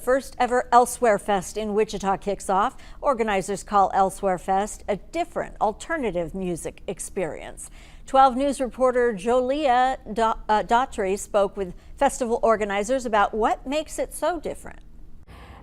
first ever Elsewhere Fest in Wichita kicks off. Organizers call Elsewhere Fest a different alternative music experience. 12 News reporter Jolia Daughtry spoke with festival organizers about what makes it so different.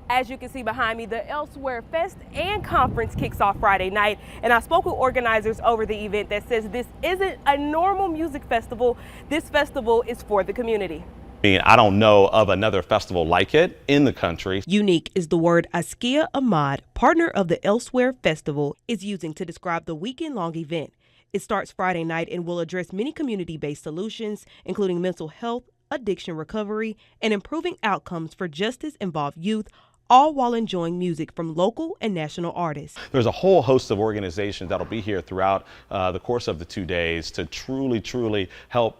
As you can see behind me, the Elsewhere Fest and Conference kicks off Friday night, and I spoke with organizers over the event that says this isn't a normal music festival. This festival is for the community. I don't know of another festival like it in the country. Unique is the word Askia Ahmad, partner of the Elsewhere Festival, is using to describe the weekend-long event. It starts Friday night and will address many community-based solutions, including mental health, addiction recovery, and improving outcomes for justice-involved youth, all while enjoying music from local and national artists. There's a whole host of organizations that'll be here throughout the course of the 2 days to truly help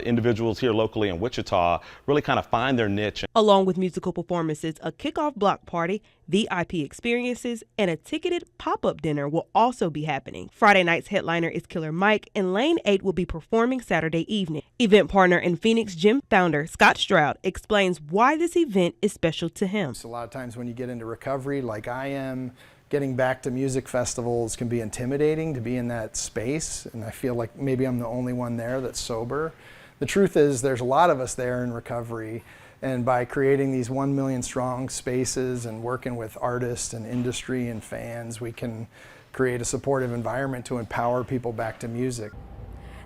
individuals here locally in Wichita really kind of find their niche. Along with musical performances, a kickoff block party, VIP experiences, and a ticketed pop-up dinner will also be happening. Friday night's headliner is Killer Mike, and Lane 8 will be performing Saturday evening. Event partner and Phoenix Gym founder Scott Stroud explains why this event is special to him. So a lot of times when you get into recovery like I am, getting back to music festivals can be intimidating to be in that space, and I feel like maybe I'm the only one there that's sober. The truth is there's a lot of us there in recovery, and by creating these 1 million strong spaces and working with artists and industry and fans, we can create a supportive environment to empower people back to music.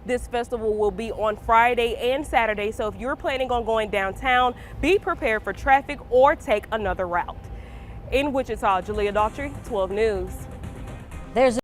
This festival will be on Friday and Saturday, so if you're planning on going downtown, be prepared for traffic or take another route. In Wichita, Jolia Daughtry, 12 News. There's